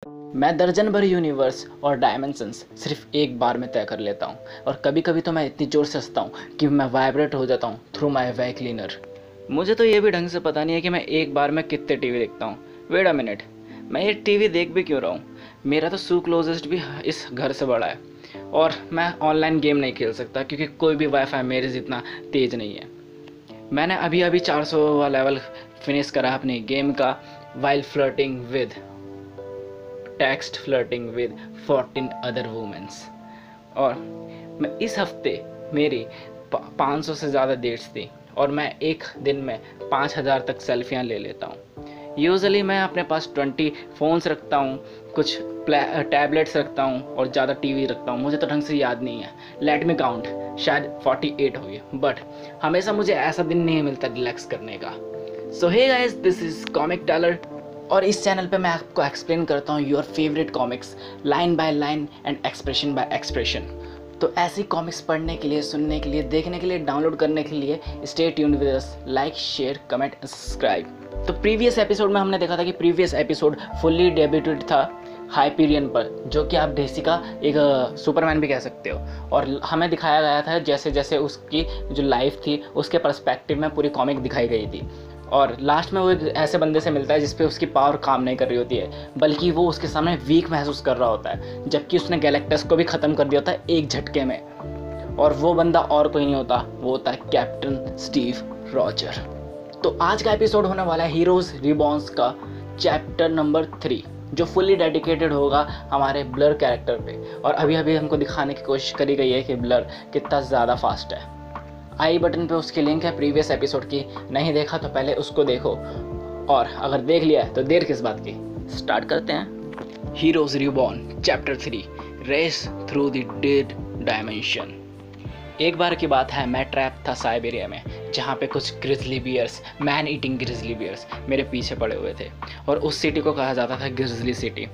मैं दर्जन भर यूनिवर्स और डायमेंशंस सिर्फ एक बार में तय कर लेता हूँ, और कभी कभी तो मैं इतनी ज़ोर से हंसता हूँ कि मैं वाइब्रेट हो जाता हूँ थ्रू माई वै क्लीनर। मुझे तो ये भी ढंग से पता नहीं है कि मैं एक बार में कितने टीवी देखता हूँ। वेट अ मिनट, मैं ये टीवी देख भी क्यों रहा हूँ? मेरा तो सू क्लोजेस्ट भी इस घर से बड़ा है, और मैं ऑनलाइन गेम नहीं खेल सकता क्योंकि कोई भी वाईफाई मेरे जितना तेज़ नहीं है। मैंने अभी अभी 400वां लेवल फिनिश करा अपनी गेम का, while flirting with 14 other womens. और मैं इस हफ्ते मेरी 500 से ज़्यादा डेट्स थी, और मैं एक दिन में 5000 तक सेल्फियाँ ले लेता हूँ। यूजुअली मैं अपने पास 20 फ़ोन्स रखता हूँ, कुछ टैबलेट्स रखता हूँ और ज़्यादा टीवी रखता हूँ। मुझे तो ढंग से याद नहीं है, लेट मी काउंट, शायद 48 हो गया। बट हमेशा मुझे ऐसा दिन नहीं मिलता रिलैक्स करने का। So hey guys, this is comic teller, और इस चैनल पे मैं आपको एक्सप्लेन करता हूँ your favourite comics line by line and expression by expression. तो ऐसी कॉमिक्स पढ़ने के लिए, सुनने के लिए, देखने के लिए, डाउनलोड करने के लिए stay tuned with us, like, share, comment and subscribe. तो प्रीवियस एपिसोड में हमने देखा था कि प्रीवियस एपिसोड फुल्ली डेब्यूटेड था हाइपीरियन पर, जो कि आप डेसी का एक सुपरमैन भी कह सकते हो। और हमें दिखाया गया था जैसे जैसे उसकी जो लाइफ थी उसके पर्सपेक्टिव में पूरी कॉमिक दिखाई गई थी। और लास्ट में वो एक ऐसे बंदे से मिलता है जिस पे उसकी पावर काम नहीं कर रही होती है, बल्कि वो उसके सामने वीक महसूस कर रहा होता है, जबकि उसने गैलेक्टस को भी ख़त्म कर दिया होता है एक झटके में। और वो बंदा और कोई नहीं होता, वो होता है कैप्टन स्टीव रॉजर। तो आज का एपिसोड होने वाला है हीरोज़ रिबॉर्न्स का चैप्टर नंबर 3, जो फुल्ली डेडिकेटेड होगा हमारे ब्लर कैरेक्टर पे। और अभी अभी हमको दिखाने की कोशिश करी गई है कि ब्लर कितना ज़्यादा फास्ट है। आई बटन पे उसकी लिंक है प्रीवियस एपिसोड की, नहीं देखा तो पहले उसको देखो, और अगर देख लिया है तो देर किस बात की। स्टार्ट करते हैं। Heroes reborn chapter 3, race through the dead dimension. एक बार की बात है, मैं ट्रैप था साइबेरिया में, जहाँ पे कुछ grizzly bears, man eating grizzly bears मेरे पीछे पड़े हुए थे, और उस सिटी को कहा जाता था ग्रिजली सिटी।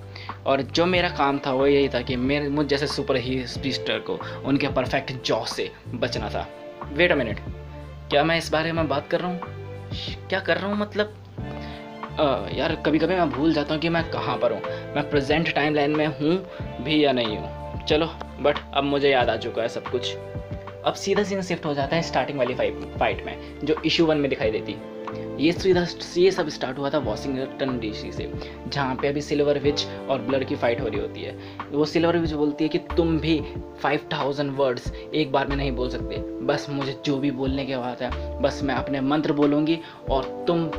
और जो मेरा काम था वो यही था कि मुझ जैसे सुपर हीरो स्पीस्टर को उनके परफेक्ट जॉ से बचना था। वेट अ मिनट, क्या मैं इस बारे में बात कर रहा हूँ? क्या कर रहा हूँ मतलब? यार कभी कभी मैं भूल जाता हूँ कि मैं कहाँ पर हूँ, मैं प्रेजेंट टाइम लाइन में हूँ भी या नहीं हूँ। चलो, बट अब मुझे याद आ चुका है सब कुछ। अब सीधा सीन शिफ्ट हो जाता है स्टार्टिंग वाली फाइट में, जो इशू 1 में दिखाई देती। ये सब स्टार्ट हुआ था वॉशिंगटन डीसी से, जहाँ पे अभी सिल्वर विच और ब्लर की फाइट हो रही होती है। वो सिल्वर विच बोलती है कि तुम भी 5000 वर्ड्स एक बार में नहीं बोल सकते, बस मुझे जो भी बोलने की बात है, बस मैं अपने मंत्र बोलूँगी और तुम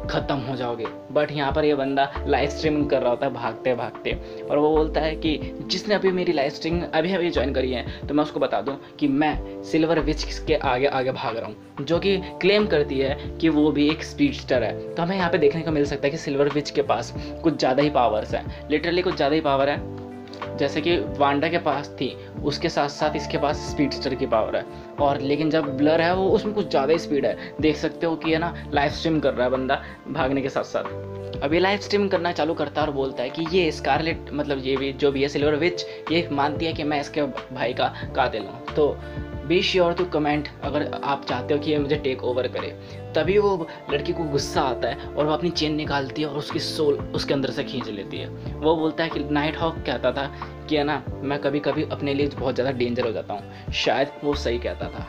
ख़त्म हो जाओगे। बट यहाँ पर ये बंदा लाइव स्ट्रीमिंग कर रहा होता है भागते भागते, और वो बोलता है कि जिसने अभी मेरी लाइव स्ट्रीमिंग अभी ज्वाइन करी है तो मैं उसको बता दूं कि मैं सिल्वर विच के आगे आगे भाग रहा हूँ, जो कि क्लेम करती है कि वो भी एक स्पीडस्टर है। तो हमें यहाँ पे देखने को मिल सकता है कि सिल्वर विच के पास कुछ ज़्यादा ही पावर्स हैं, लिटरली कुछ ज़्यादा ही पावर है। जैसे कि वांडा के पास थी, उसके साथ साथ इसके पास स्पीडस्टर की पावर है। और लेकिन जब ब्लर है वो उसमें कुछ ज़्यादा ही स्पीड है। देख सकते हो कि है ना, लाइव स्ट्रीम कर रहा है बंदा भागने के साथ साथ। अब ये लाइव स्ट्रीम करना चालू करता है और बोलता है कि ये स्कारलेट, मतलब ये भी जो भी है सिल्वर विच, ये मानती है कि मैं इसके भाई का कातिल हूँ। तो बी श्योर टू कमेंट अगर आप चाहते हो कि ये मुझे टेक ओवर करे। तभी वो लड़की को गुस्सा आता है और वो अपनी चेन निकालती है और उसकी सोल उसके अंदर से खींच लेती है। वो बोलता है कि नाइट हॉक कहता था कि है ना, मैं कभी कभी अपने लिए बहुत ज़्यादा डेंजर हो जाता हूँ। शायद वो सही कहता था।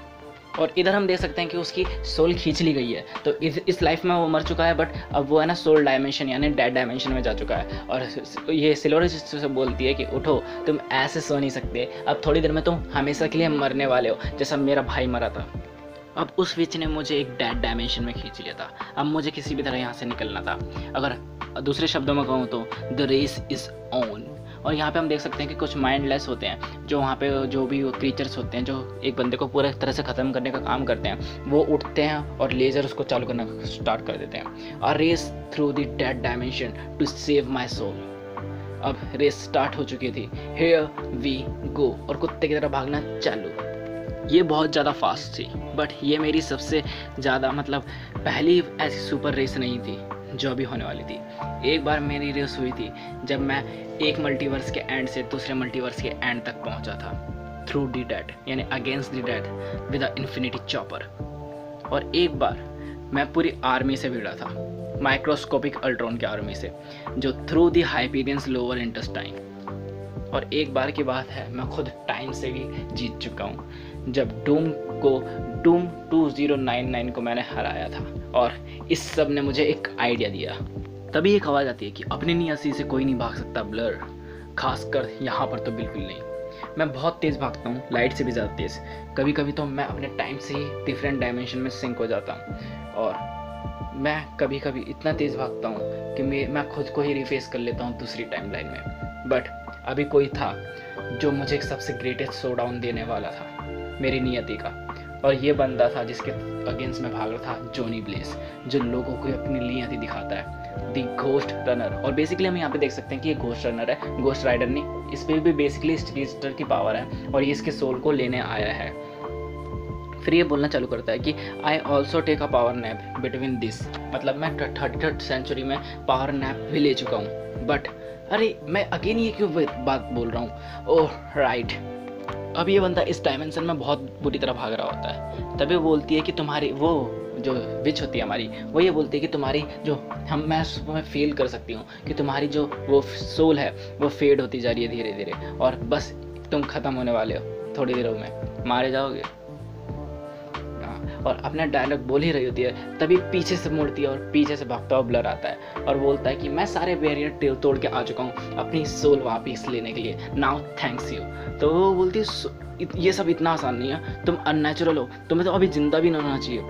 और इधर हम देख सकते हैं कि उसकी सोल खींच ली गई है। तो इस लाइफ में वो मर चुका है, बट अब वो है ना सोल डायमेंशन यानी डेड डायमेंशन में जा चुका है। और ये सिल्वर से बोलती है कि उठो, तुम ऐसे सो नहीं सकते, अब थोड़ी देर में तुम हमेशा के लिए मरने वाले हो, जैसा मेरा भाई मरा था। अब उस विच ने मुझे एक डेड डायमेंशन में खींच लिया था। अब मुझे किसी भी तरह यहाँ से निकलना था। अगर दूसरे शब्दों में कहूँ तो द रेस इज़ ऑन। और यहाँ पे हम देख सकते हैं कि कुछ माइंडलेस होते हैं, जो वहाँ पे जो भी क्रीचर्स होते हैं जो एक बंदे को पूरे तरह से ख़त्म करने का काम करते हैं, वो उठते हैं और लेज़र उसको चालू करना स्टार्ट कर देते हैं। A race through the dead dimension to save my soul. अब रेस स्टार्ट हो चुकी थी। हियर वी गो, और कुत्ते की तरह भागना चालू। ये बहुत ज़्यादा फास्ट थी, बट ये मेरी सबसे ज़्यादा मतलब पहली ऐसी सुपर रेस नहीं थी जो अभी होने वाली थी। एक बार मेरी रेस हुई थी जब मैं एक मल्टीवर्स के एंड से दूसरे मल्टीवर्स के एंड तक पहुंचा था, थ्रू द डेड यानी against the dead with a infinity chopper. और एक बार मैं पूरी आर्मी से भिड़ा था, माइक्रोस्कोपिक अल्ट्रॉन की आर्मी से, जो थ्रू द हाइपीरियंस लोअर इंटेस्टाइन। और एक बार की बात है, मैं खुद टाइम से भी जीत चुका हूँ, जब डूम 2099 को मैंने हराया था। और इस सब ने मुझे एक आइडिया दिया। तभी एक आवाज़ आती है कि अपनी नियति से कोई नहीं भाग सकता ब्लर, खासकर यहाँ पर तो बिल्कुल नहीं। मैं बहुत तेज़ भागता हूँ, लाइट से भी ज़्यादा तेज़। कभी कभी तो मैं अपने टाइम से ही डिफरेंट डायमेंशन में सिंक हो जाता हूँ। और मैं कभी कभी इतना तेज़ भागता हूँ कि मैं खुद को ही रिफेस कर लेता हूँ दूसरी टाइमलाइन में। बट अभी कोई था जो मुझे एक सबसे ग्रेटेस्ट शोडाउन देने वाला था, मेरी नियति का। और ये बंदा था जिसके अगेंस्ट में भाग रहा था, जॉनी ब्लेज, जो लोगों को अपनी नियति दिखाता है, द घोस्ट रनर। और बेसिकली हम यहाँ पे देख सकते हैं कि ये घोस्ट रनर है, घोस्ट राइडर नहीं। इस पर भी बेसिकली स्ट्रीटर की पावर है और ये इसके सोल को लेने आया है। फिर ये बोलना चालू करता है कि I also take a power nap between this, मतलब मैं 33rd सेंचुरी में पावर नैप भी ले चुका हूँ। बट अरे मैं अगेन ये क्यों बात बोल रहा हूँ? Oh right. अब ये बंदा इस डायमेंशन में बहुत बुरी तरह भाग रहा होता है। तभी वो बोलती है कि तुम्हारी वो जो विच होती है हमारी, वो ये बोलती है कि तुम्हारी जो मैं फील कर सकती हूँ कि तुम्हारी जो वो सोल है वो फेड होती जा रही है धीरे धीरे, और बस तुम ख़त्म होने वाले हो, थोड़ी देरों में मारे जाओगे। और अपना डायलॉग बोल ही रही होती है, तभी पीछे से मुड़ती है और पीछे से भागता हुआ ब्लर आता है और बोलता है कि मैं सारे बैरियर तोड़ के आ चुका हूँ अपनी सोल वापस लेने के लिए, नाउ थैंक्स यू। तो वो बोलती है ये सब इतना आसान नहीं है, तुम अननेचुरल हो, तुम्हें तो अभी जिंदा भी ना होना चाहिए।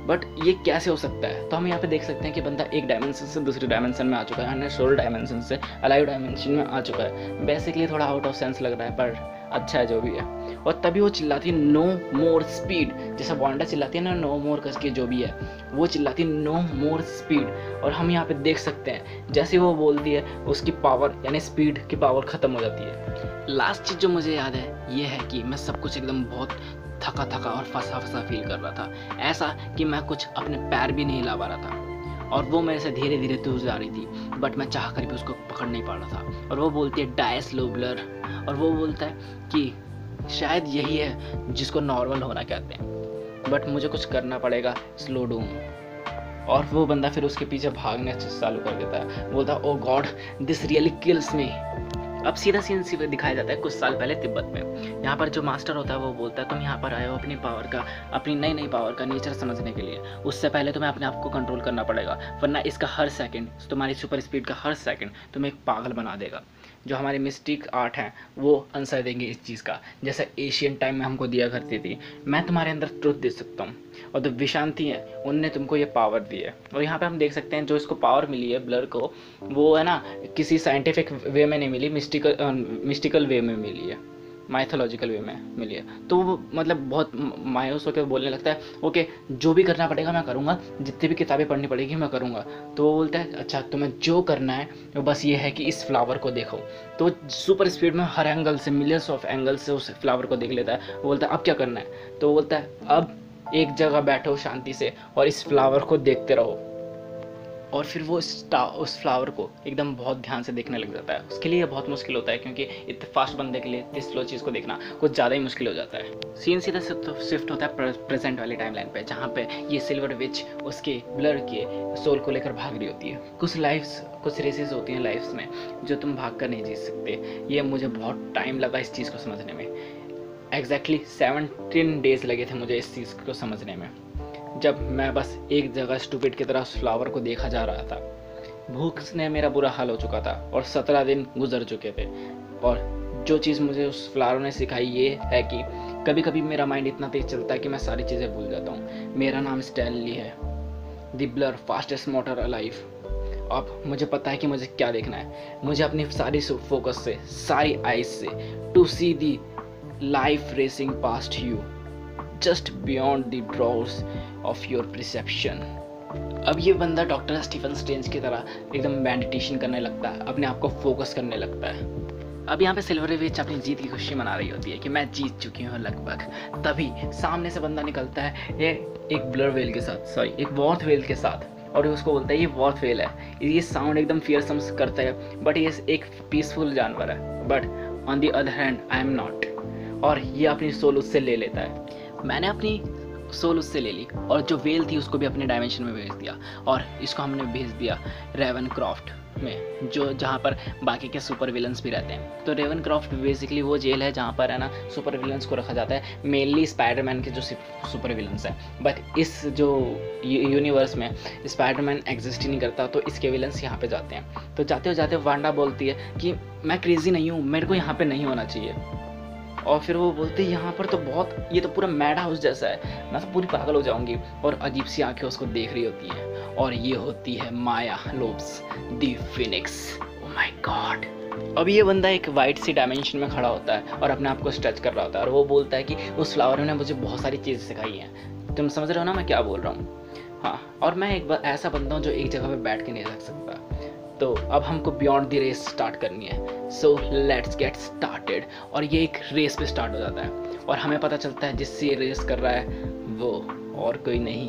बट ये कैसे हो सकता है? तो हम यहाँ पे देख सकते हैं कि बंदा एक डायमेंशन से दूसरी डायमेंशन में आ चुका है, सोल डायमेंशन से अलाइव डायमेंशन में आ चुका है। बेसिकली थोड़ा आउट ऑफ सेंस लग रहा है, पर अच्छा है जो भी है। और तभी वो चिल्लाती है नो मोर स्पीड, जैसा वांडा चिल्लाती है ना नो मोर करके, जो भी है वो चिल्लाती है नो मोर स्पीड। और हम यहाँ पे देख सकते हैं जैसे वो बोलती है उसकी पावर यानी स्पीड की पावर ख़त्म हो जाती है। लास्ट चीज़ जो मुझे याद है ये है कि मैं सब कुछ एकदम बहुत थका थका और फंसा फंसा फील कर रहा था, ऐसा कि मैं कुछ अपने पैर भी नहीं हिला पा रहा था। और वो मेरे से धीरे धीरे दूर जा रही थी, बट मैं चाह कर भी उसको पकड़ नहीं पा रहा था। और वो बोलती है डाई स्लो ब्लर, और वो बोलता है कि शायद यही है जिसको नॉर्मल होना कहते हैं, बट मुझे कुछ करना पड़ेगा, स्लो डूम। और वो बंदा फिर उसके पीछे भागने चालू कर देता है, बोलता है ओ गॉड दिस रियली किल्स मी। अब सीधा सीन दिखाया जाता है कुछ साल पहले तिब्बत में। यहाँ पर जो मास्टर होता है वो बोलता है तुम यहाँ पर आए हो अपनी पावर का, अपनी नई नई पावर का नेचर समझने के लिए। उससे पहले तुम्हें अपने आप को कंट्रोल करना पड़ेगा, वरना इसका हर सेकंड, तुम्हारी सुपर स्पीड का हर सेकंड तुम्हें एक पागल बना देगा। जो हमारे मिस्टिक आर्ट हैं वो आंसर देंगे इस चीज़ का, जैसे एशियन टाइम में हमको दिया करती थी। मैं तुम्हारे अंदर ट्रुथ दे सकता हूँ, और जो विशांति है उनने तुमको ये पावर दी है। और यहाँ पे हम देख सकते हैं जो इसको पावर मिली है ब्लर को, वो है ना किसी साइंटिफिक वे में नहीं मिली, मिस्टिकल वे में मिली है, माइथोलॉजिकल वे में मिली है। तो वो मतलब बहुत मायूस होकर बोलने लगता है ओके जो भी करना पड़ेगा मैं करूँगा, जितनी भी किताबें पढ़नी पड़ेगी मैं करूँगा। तो वो बोलता है अच्छा तुम्हें जो करना है वो बस ये है कि इस फ्लावर को देखो। तो सुपर स्पीड में हर एंगल से, मिलियंस ऑफ एंगल से उस फ्लावर को देख लेता है। वो बोलता है अब क्या करना है? तो वो बोलता है अब एक जगह बैठो शांति से और इस फ्लावर को देखते रहो। और फिर वो उस फ्लावर को एकदम बहुत ध्यान से देखने लग जाता है। उसके लिए बहुत मुश्किल होता है क्योंकि इतने फास्ट बंदे के लिए इतनी स्लो चीज़ को देखना कुछ ज़्यादा ही मुश्किल हो जाता है। सीन सीधा शिफ्ट होता है प्रेजेंट वाली टाइमलाइन पे, जहाँ पे ये सिल्वर विच उसके ब्लर के सोल को लेकर भाग रही होती है। कुछ रेसेस होती हैं लाइफ्स में जो तुम भाग कर नहीं जीत सकते। ये मुझे बहुत टाइम लगा इस चीज़ को समझने में। एग्जैक्टली 17 डेज लगे थे मुझे इस चीज़ को समझने में, जब मैं बस एक जगह स्टूपिड की तरह उस फ्लावर को देखा जा रहा था। भूख ने मेरा बुरा हाल हो चुका था और 17 दिन गुजर चुके थे। और जो चीज़ मुझे उस फ्लावर ने सिखाई ये है कि कभी कभी मेरा माइंड इतना तेज चलता है कि मैं सारी चीज़ें भूल जाता हूँ। मेरा नाम स्टैनली है, the blur fastest motor alive. अब मुझे पता है कि मुझे क्या देखना है। मुझे अपनी सारी फोकस से, सारी आइज से to see the life racing past you just beyond the drawers of your perception. अब ये बंदा डॉक्टर स्टीफन स्ट्रेंज की तरह एकदम मेडिटेशन करने लगता है, अपने आप को फोकस करने लगता है। अब यहाँ पे सिल्वर विच अपनी जीत की खुशी मना रही होती है कि मैं जीत चुकी हूँ लगभग। तभी सामने से बंदा निकलता है ये एक ब्लर वेल के साथ, एक वॉर्थ वेल के साथ, और उसको बोलता है ये वॉर्थ वेल है। ये साउंड एकदम फियरसम करता है, बट ये एक पीसफुल जानवर है। But on the other hand I am not. और ये अपनी सोल उससे ले लेता है। मैंने अपनी सोल उससे ले ली और जो वेल थी उसको भी अपने डायमेंशन में भेज दिया और इसको हमने भेज दिया रेवनक्रॉफ्ट में, जो जहाँ पर बाकी के सुपर विलन्स भी रहते हैं। तो रेवनक्रॉफ्ट बेसिकली वो जेल है जहाँ पर है ना सुपर विलन्स को रखा जाता है, मेनली स्पाइडरमैन के जो सुपर विलन्स हैं। बट इस जो यूनिवर्स में स्पाइडरमैन एग्जिस्ट ही नहीं करता, तो इसके विलन्स यहाँ पे जाते हैं। तो जाते जाते वांडा बोलती है कि मैं क्रेजी नहीं हूँ, मेरे को यहाँ पे नहीं होना चाहिए। और फिर वो बोलते हैं यहाँ पर तो बहुत, ये तो पूरा मैड हाउस जैसा है, मैं तो पूरी पागल हो जाऊंगी। और अजीब सी आंखें उसको देख रही होती हैं और ये होती है माया लोब्स the phoenix. Oh my God. अब ये बंदा एक वाइट सी डायमेंशन में खड़ा होता है और अपने आप को स्ट्रेच कर रहा होता है और वो बोलता है कि उस फ्लावर ने मुझे बहुत सारी चीज़ें सिखाई हैं। तुम समझ रहे हो ना मैं क्या बोल रहा हूँ? हाँ, और मैं एक बार ऐसा बंदा हूँ जो एक जगह पे बैठ के नहीं रख सकता। तो अब हमको बियॉन्ड द रेस स्टार्ट करनी है, सो लेट्स गेट स्टार्टेड। और ये एक रेस पे स्टार्ट हो जाता है और हमें पता चलता है जिससे ये रेस कर रहा है वो और कोई नहीं,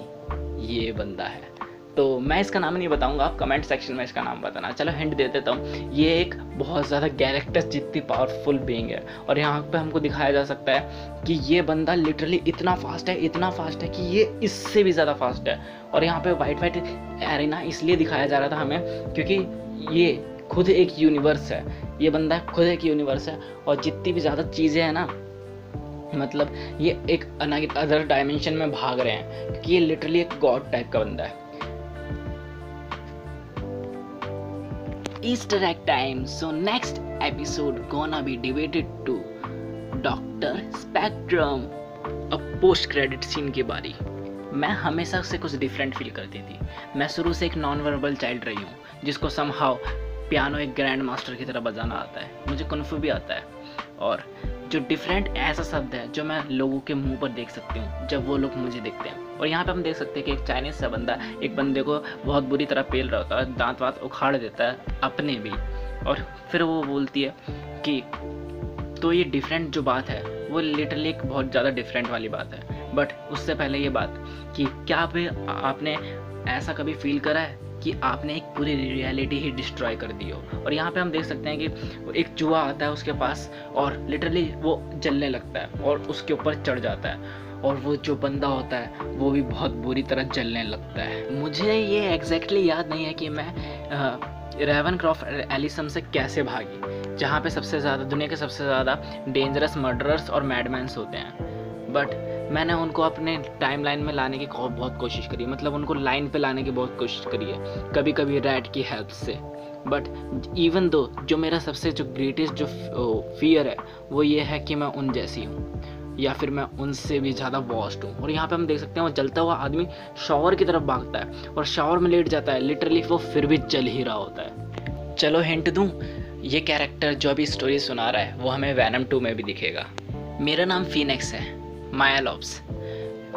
ये बंदा है। तो मैं इसका नाम नहीं बताऊंगा, आप कमेंट सेक्शन में इसका नाम बताना। चलो हिंट दे देता हूँ, ये एक बहुत ज़्यादा गैलेक्टस जितनी पावरफुल बीइंग है और यहाँ पे हमको दिखाया जा सकता है कि ये बंदा लिटरली इतना फास्ट है कि ये इससे भी ज़्यादा फास्ट है। और यहाँ पे वाइट एरिना इसलिए दिखाया जा रहा था हमें क्योंकि ये खुद एक यूनिवर्स है, ये बंदा खुद एक यूनिवर्स है और जितनी भी ज़्यादा चीज़ें हैं ना, मतलब ये एक अदर डायमेंशन में भाग रहे हैं क्योंकि ये लिटरली एक गॉड टाइप का बंदा है। Easter egg time. So next episode gonna be devoted to Dr. Spectrum. अब पोस्ट क्रेडिट सीन की बारी। मैं हमेशा से कुछ डिफरेंट फील करती थी। मैं शुरू से एक नॉन वर्बल चाइल्ड रही हूँ जिसको समहाउ पियानो एक ग्रैंड मास्टर की तरह बजाना आता है, मुझे कुनफू भी आता है। और जो डिफरेंट ऐसा शब्द है जो मैं लोगों के मुंह पर देख सकती हूँ जब वो लोग मुझे देखते हैं। और यहाँ पे हम देख सकते हैं कि एक चाइनीज सा बंदा एक बंदे को बहुत बुरी तरह पेल रहा होता है, दांत वात उखाड़ देता है अपने भी। और फिर वो बोलती है कि तो ये डिफरेंट जो बात है वो लिटरली एक बहुत ज़्यादा डिफरेंट वाली बात है। बट उससे पहले ये बात कि क्या आपने ऐसा कभी फील करा है कि आपने एक पूरी रियलिटी ही डिस्ट्रॉय कर दी हो। और यहाँ पे हम देख सकते हैं कि एक चूहा आता है उसके पास और लिटरली वो जलने लगता है और उसके ऊपर चढ़ जाता है और वो जो बंदा होता है वो भी बहुत बुरी तरह जलने लगता है। मुझे ये एग्जैक्टली याद नहीं है कि मैं रेवनक्रॉफ्ट एलिसम से कैसे भागी, जहाँ पे सबसे ज़्यादा दुनिया के सबसे ज़्यादा डेंजरस मर्डरर्स और मैडमैन्स होते हैं। बट मैंने उनको अपने टाइमलाइन में लाने की बहुत कोशिश करी, मतलब उनको लाइन पे लाने की बहुत कोशिश करी है, कभी कभी रैट की हेल्प से। बट इवन दो जो मेरा सबसे जो ग्रेटेस्ट जो फियर है वो ये है कि मैं उन जैसी हूँ या फिर मैं उनसे भी ज़्यादा वॉस्ट हूँ। और यहाँ पे हम देख सकते हैं वो जलता हुआ आदमी शावर की तरफ भागता है और शावर में लेट जाता है, लिटरली वो फिर भी जल ही रहा होता है। चलो हिंट दूँ, ये कैरेक्टर जो अभी स्टोरी सुना रहा है वो हमें वैनम 2 में भी दिखेगा। मेरा नाम फीनिक्स है, माया लॉब्स,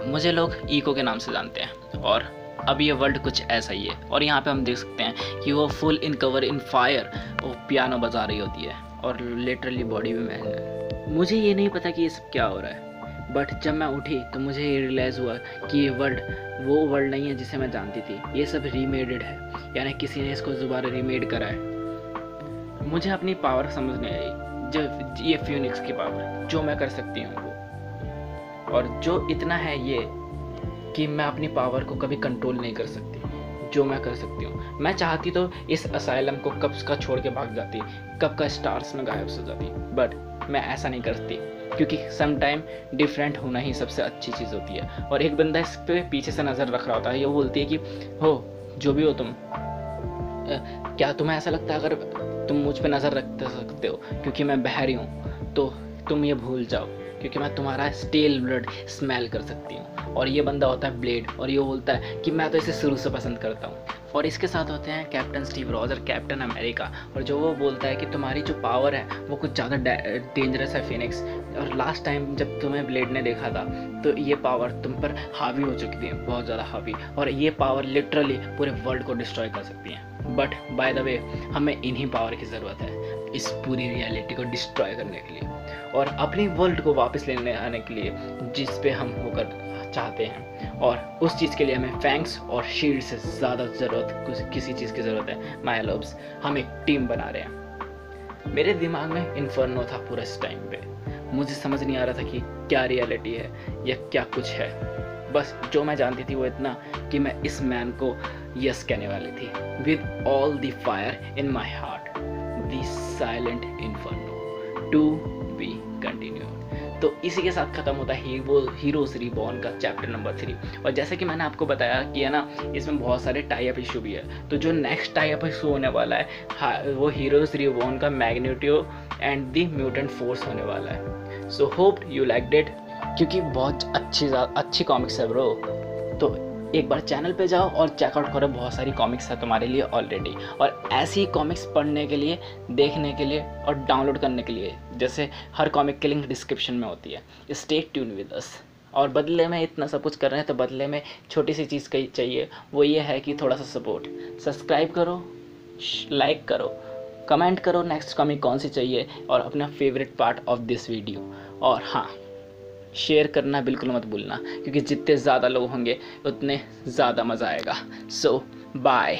मुझे लोग इको के नाम से जानते हैं। और अब ये वर्ल्ड कुछ ऐसा ही है। और यहाँ पे हम देख सकते हैं कि वो full in cover in fire वो पियानो बजा रही होती है और लिटरली बॉडी भी मैन है। मुझे ये नहीं पता कि ये सब क्या हो रहा है, बट जब मैं उठी तो मुझे ये रियलाइज़ हुआ कि ये वर्ल्ड वो वर्ल्ड नहीं है जिसे मैं जानती थी, ये सब रीमेडेड है, यानी किसी ने इसको दोबारा रीमेड करा है। मुझे अपनी पावर समझ नहीं आई, जो ये फिनिक्स की पावर जो मैं कर सकती हूँ वो, और जो इतना है ये कि मैं अपनी पावर को कभी कंट्रोल नहीं कर सकती, जो मैं कर सकती हूँ। मैं चाहती तो इस असाइलम को कब का छोड़ के भाग जाती, कब का स्टार्स में गायब हो जाती, बट मैं ऐसा नहीं करती क्योंकि सम टाइम डिफरेंट होना ही सबसे अच्छी चीज़ होती है। और एक बंदा इस पे पीछे से नज़र रख रहा होता है, ये बोलती है कि हो जो भी हो तुम, क्या तुम्हें ऐसा लगता है अगर तुम मुझ पे नज़र रख सकते हो क्योंकि मैं बहरी हूँ तो तुम ये भूल जाओ क्योंकि मैं तुम्हारा स्टेल ब्लड स्मेल कर सकती हूँ। और ये बंदा होता है ब्लेड और ये बोलता है कि मैं तो इसे शुरू से पसंद करता हूँ। और इसके साथ होते हैं कैप्टन स्टीव रॉज और कैप्टन अमेरिका, और जो वो बोलता है कि तुम्हारी जो पावर है वो कुछ ज़्यादा डेंजरस है फिनिक्स, और लास्ट टाइम जब तुम्हें ब्लेड ने देखा था तो ये पावर तुम पर हावी हो चुकी थी, बहुत ज़्यादा हावी, और ये पावर लिटरली पूरे वर्ल्ड को डिस्ट्रॉय कर सकती है। बट बाय द वे हमें इन्हीं पावर की ज़रूरत है इस पूरी रियलिटी को डिस्ट्रॉय करने के लिए और अपनी वर्ल्ड को वापस लेने आने के लिए जिस पे हम होकर चाहते हैं। और उस चीज़ के लिए हमें फैंक्स और शील्ड से ज़्यादा ज़रूरत किसी चीज़ की ज़रूरत है। माया लव्स, हम एक टीम बना रहे हैं। मेरे दिमाग में इन्फर्नो था पूरा इस टाइम पे, मुझे समझ नहीं आ रहा था कि क्या रियलिटी है या क्या कुछ है, बस जो मैं जानती थी वो इतना कि मैं इस मैन को यस कहने वाली थी। With all the fire in my heart, the silent inferno, to be continued. तो इसी के साथ ख़त्म होता है हीरोज रिबॉर्न का चैप्टर नंबर 3। और जैसे कि मैंने आपको बताया कि है ना, इसमें बहुत सारे टाई अप इशू भी है। तो जो नेक्स्ट टाई अप इशू होने वाला है वो हीरोज रिबॉर्न का magneto and the mutant force होने वाला है। So hope you liked it, क्योंकि बहुत अच्छी कॉमिक्स है ब्रो। तो एक बार चैनल पे जाओ और चेकआउट करो, बहुत सारी कॉमिक्स है तुम्हारे लिए ऑलरेडी। और ऐसी कॉमिक्स पढ़ने के लिए, देखने के लिए और डाउनलोड करने के लिए, जैसे हर कॉमिक की लिंक डिस्क्रिप्शन में होती है। Stay tune with us. और बदले में इतना सब कुछ कर रहे हैं तो बदले में छोटी सी चीज़ कही चाहिए, वो ये है कि थोड़ा सा सपोर्ट, सब्सक्राइब करो, लाइक करो, कमेंट करो नेक्स्ट कॉमिक कौन सी चाहिए और अपना favourite part of this video. और हाँ, शेयर करना बिल्कुल मत भूलना, क्योंकि जितने ज़्यादा लोग होंगे उतने ज़्यादा मज़ा आएगा। सो बाय।